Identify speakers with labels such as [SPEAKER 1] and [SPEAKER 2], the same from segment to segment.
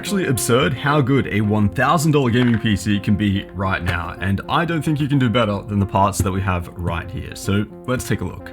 [SPEAKER 1] actually absurd how good a $1,000 gaming PC can be right now, and I don't think you can do better than the parts that we have right here. So let's take a look.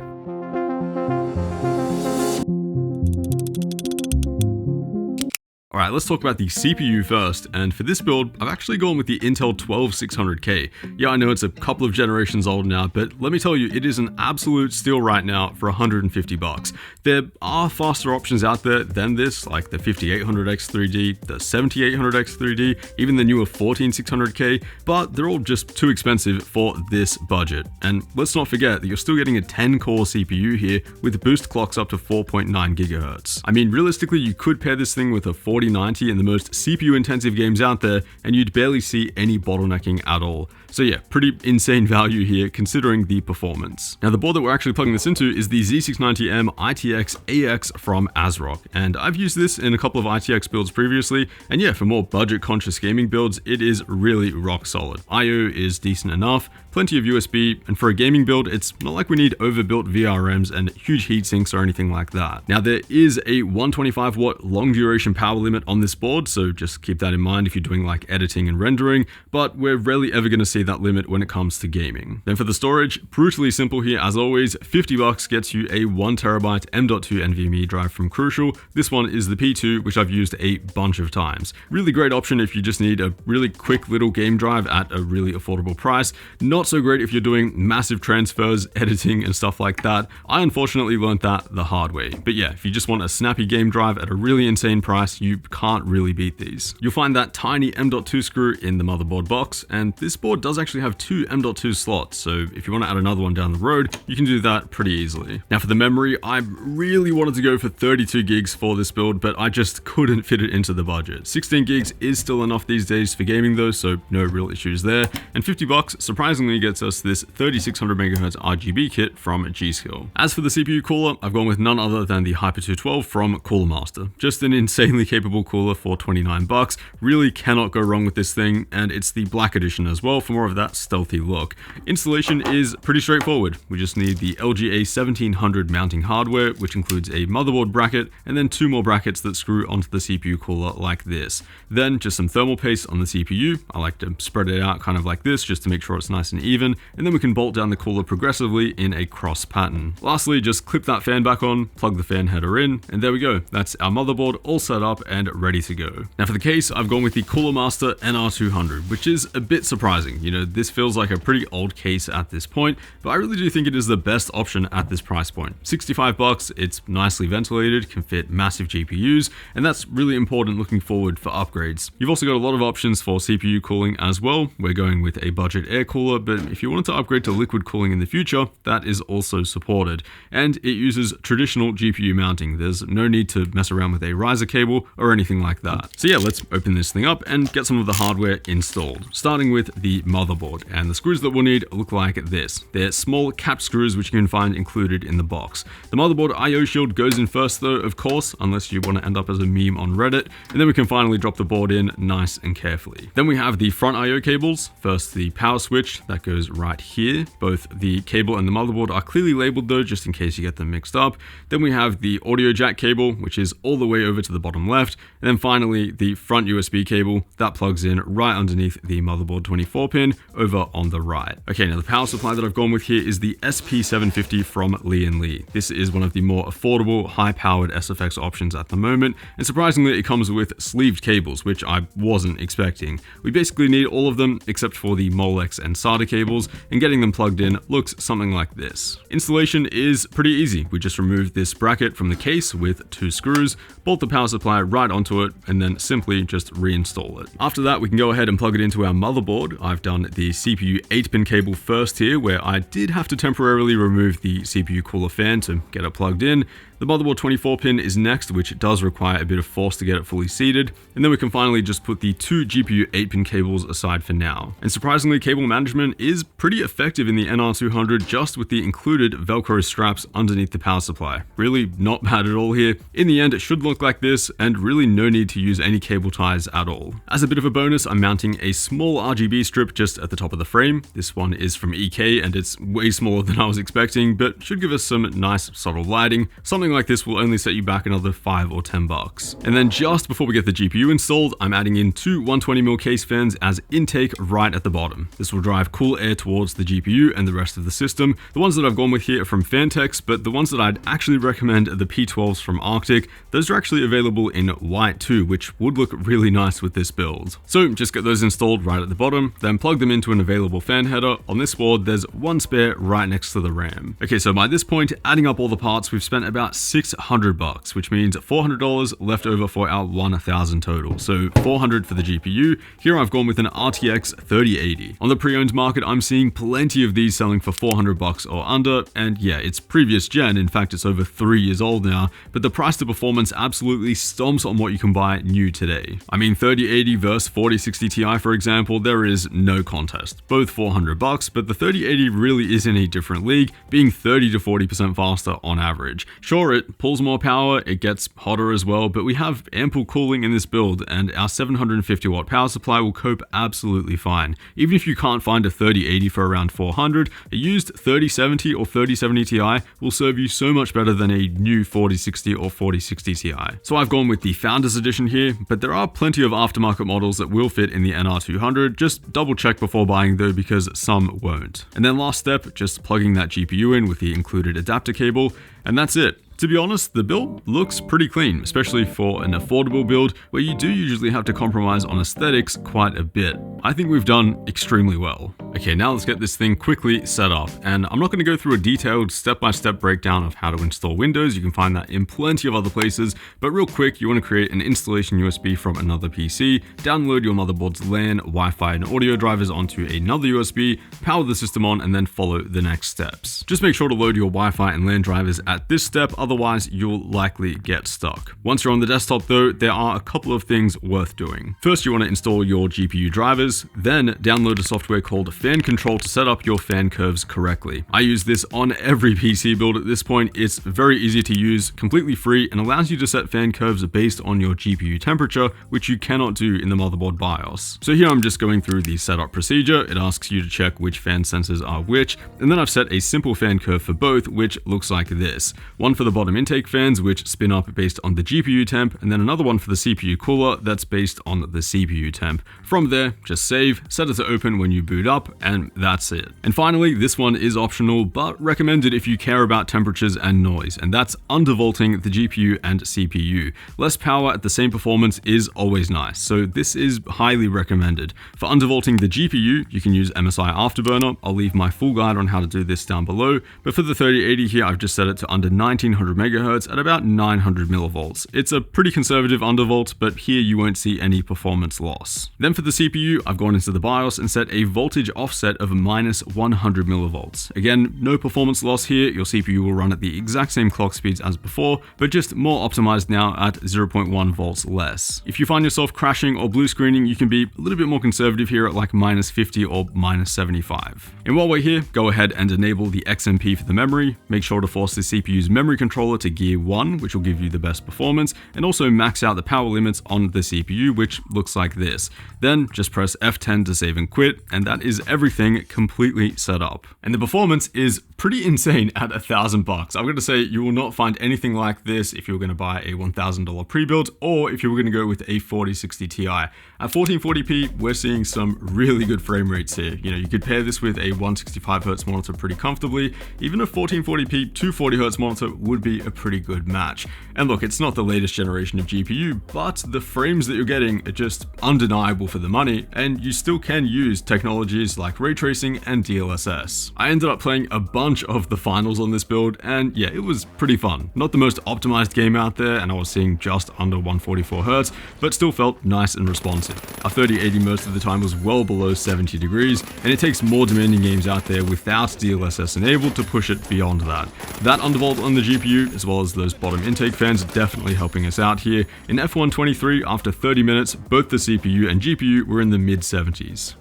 [SPEAKER 1] Alright, let's talk about the CPU first, and for this build, I've actually gone with the Intel 12600K. Yeah, I know it's a couple of generations old now, but let me tell you, it is an absolute steal right now for $150. There are faster options out there than this, like the 5800X3D, the 7800X3D, even the newer 14600K, but they're all just too expensive for this budget. And let's not forget that you're still getting a 10-core CPU here with boost clocks up to 4.9 GHz. I mean, realistically, you could pair this thing with a 4090 in the most CPU intensive games out there, and you'd barely see any bottlenecking at all. So yeah, pretty insane value here considering the performance. Now the board that we're actually plugging this into is the Z690M ITX AX from ASRock, and I've used this in a couple of ITX builds previously, and yeah, for more budget conscious gaming builds, it is really rock solid. IO is decent enough, plenty of USB, and for a gaming build, it's not like we need overbuilt VRMs and huge heat sinks or anything like that. Now there is a 125 watt long duration power limit on this board, so just keep that in mind if you're doing like editing and rendering, but we're rarely ever going to see that limit when it comes to gaming. Then for the storage, brutally simple here as always, $50 gets you a 1TB M.2 NVMe drive from Crucial. This one is the P2, which I've used a bunch of times. Really great option if you just need a really quick little game drive at a really affordable price. Not so great if you're doing massive transfers, editing and stuff like that. I unfortunately learned that the hard way. But yeah, if you just want a snappy game drive at a really insane price, you can't really beat these. You'll find that tiny M.2 screw in the motherboard box, and this board does actually have two M.2 slots, so if you want to add another one down the road, you can do that pretty easily. Now for the memory, I really wanted to go for 32 gigs for this build, but I just couldn't fit it into the budget. 16 gigs is still enough these days for gaming though, so no real issues there, and $50 surprisingly gets us this 3600 MHz RGB kit from G.Skill. As for the CPU cooler, I've gone with none other than the Hyper 212 from Cooler Master. Just an insanely capable cooler for $29. Really cannot go wrong with this thing, and it's the black edition as well for more of that stealthy look. Installation is pretty straightforward. We just need the LGA 1700 mounting hardware, which includes a motherboard bracket and then two more brackets that screw onto the CPU cooler like this. Then just some thermal paste on the CPU. I like to spread it out kind of like this just to make sure it's nice and even, and then we can bolt down the cooler progressively in a cross pattern. Lastly, just clip that fan back on, plug the fan header in, and there we go. That's our motherboard all set up and ready to go. Now for the case, I've gone with the Cooler Master NR200, which is a bit surprising. You know, this feels like a pretty old case at this point, but I really do think it is the best option at this price point. $65, it's nicely ventilated, can fit massive GPUs, and that's really important looking forward for upgrades. You've also got a lot of options for CPU cooling as well. We're going with a budget air cooler, but if you wanted to upgrade to liquid cooling in the future, that is also supported. And it uses traditional GPU mounting. There's no need to mess around with a riser cable or anything like that. So yeah, let's open this thing up and get some of the hardware installed. Starting with the motherboard, and the screws that we'll need look like this. They're small cap screws which you can find included in the box. The motherboard IO shield goes in first though, of course, unless you want to end up as a meme on Reddit, and then we can finally drop the board in nice and carefully. Then we have the front IO cables. First the power switch that goes right here. Both the cable and the motherboard are clearly labeled though, just in case you get them mixed up. Then we have the audio jack cable, which is all the way over to the bottom left, and then finally the front USB cable that plugs in right underneath the motherboard 24 pin over on the right. Okay, now the power supply that I've gone with here is the SP750 from Lee & Lee. This is one of the more affordable, high-powered SFX options at the moment, and surprisingly it comes with sleeved cables, which I wasn't expecting. We basically need all of them except for the Molex and SATA cables, and getting them plugged in looks something like this. Installation is pretty easy. We just remove this bracket from the case with two screws, bolt the power supply right onto it, and then simply just reinstall it. After that, we can go ahead and plug it into our motherboard. I've done the CPU 8-pin cable first here, where I did have to temporarily remove the CPU cooler fan to get it plugged in. The motherboard 24 pin is next, which does require a bit of force to get it fully seated, and then we can finally just put the two GPU 8-pin cables aside for now. And surprisingly, cable management is pretty effective in the NR200 just with the included Velcro straps underneath the power supply. Really not bad at all here. In the end, it should look like this, and really really no need to use any cable ties at all. As a bit of a bonus, I'm mounting a small RGB strip just at the top of the frame. This one is from EK and it's way smaller than I was expecting, but should give us some nice subtle lighting. Something like this will only set you back another $5 or $10. And then just before we get the GPU installed, I'm adding in two 120mm case fans as intake right at the bottom. This will drive cool air towards the GPU and the rest of the system. The ones that I've gone with here are from Fantex, but the ones that I'd actually recommend are the P12s from Arctic. Those are actually available in white too, which would look really nice with this build. So just get those installed right at the bottom, then plug them into an available fan header. On this board, there's one spare right next to the RAM. Okay, so by this point, adding up all the parts, we've spent about $600, which means $400 left over for our 1,000 total. So $400 for the GPU. Here I've gone with an RTX 3080. On the pre-owned market, I'm seeing plenty of these selling for $400 or under, and yeah, it's previous gen. In fact, it's over 3 years old now, but the price to performance absolutely stomps on what you can buy new today. I mean, 3080 versus 4060 Ti, for example, there is no contest. Both $400, but the 3080 really is in a different league, being 30 to 40% faster on average. Sure, it pulls more power, it gets hotter as well, but we have ample cooling in this build, and our 750 watt power supply will cope absolutely fine. Even if you can't find a 3080 for around $400, a used 3070 or 3070 Ti will serve you so much better than a new 4060 or 4060 Ti. So I've gone with the Founders Edition here, but there are plenty of aftermarket models that will fit in the NR200. Just double check before buying though, because some won't. And then last step, just plugging that GPU in with the included adapter cable, and that's it. To be honest, the build looks pretty clean, especially for an affordable build where you do usually have to compromise on aesthetics quite a bit. I think we've done extremely well. Okay, now let's get this thing quickly set up. And I'm not going to go through a detailed step-by-step breakdown of how to install Windows. You can find that in plenty of other places. But real quick, you want to create an installation USB from another PC, download your motherboard's LAN, Wi-Fi, and audio drivers onto another USB, power the system on, and then follow the next steps. Just make sure to load your Wi-Fi and LAN drivers at this step, otherwise you'll likely get stuck. Once you're on the desktop though, there are a couple of things worth doing. First, you want to install your GPU drivers, then download a software called Fan Control to set up your fan curves correctly. I use this on every PC build at this point. It's very easy to use, completely free, and allows you to set fan curves based on your GPU temperature, which you cannot do in the motherboard BIOS. So here I'm just going through the setup procedure. It asks you to check which fan sensors are which, and then I've set a simple fan curve for both, which looks like this. One for the bottom intake fans, which spin up based on the GPU temp, and then another one for the CPU cooler that's based on the CPU temp. From there, just save, set it to open when you boot up, and that's it. And finally, this one is optional, but recommended if you care about temperatures and noise, and that's undervolting the GPU and CPU. Less power at the same performance is always nice, so this is highly recommended. For undervolting the GPU, you can use MSI Afterburner. I'll leave my full guide on how to do this down below, but for the 3080 here, I've just set it to under 1900 megahertz at about 900 millivolts. It's a pretty conservative undervolt, but here you won't see any performance loss. Then for the CPU, I've gone into the BIOS and set a voltage offset of minus 100 millivolts. Again, no performance loss here. Your CPU will run at the exact same clock speeds as before, but just more optimized now at 0.1 volts less. If you find yourself crashing or blue screening, you can be a little bit more conservative here at like minus 50 or minus 75. And while we're here, go ahead and enable the XMP for the memory. Make sure to force the CPU's memory controller to gear 1, which will give you the best performance, and also max out the power limits on the CPU, which looks like this. Then just press F10 to save and quit, and that is everything completely set up. And the performance is pretty insane at $1,000. I'm going to say you will not find anything like this if you're going to buy a $1,000 pre-build, or if you were going to go with a 4060 Ti. At 1440p, we're seeing some really good frame rates here. You know, you could pair this with a 165Hz monitor pretty comfortably. Even a 1440p 240Hz monitor would be a pretty good match. And look, it's not the latest generation of GPU, but the frames that you're getting are just undeniable for the money, and you still can use technologies like ray tracing and DLSS. I ended up playing a bunch of the finals on this build, and yeah, it was pretty fun. Not the most optimized game out there, and I was seeing just under 144Hz, but still felt nice and responsive. A 3080 most of the time was well below 70 degrees, and it takes more demanding games out there without DLSS enabled to push it beyond that. That undervolt on the GPU, as well as those bottom intake fans, definitely helping us out here. In F123, after 30 minutes, both the CPU and GPU were in the mid-70s.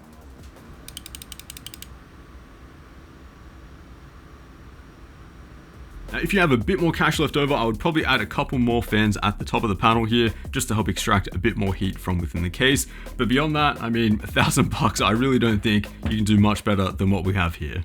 [SPEAKER 1] Now, if you have a bit more cash left over, I would probably add a couple more fans at the top of the panel here just to help extract a bit more heat from within the case. But beyond that, I mean, $1,000 bucks, I really don't think you can do much better than what we have here.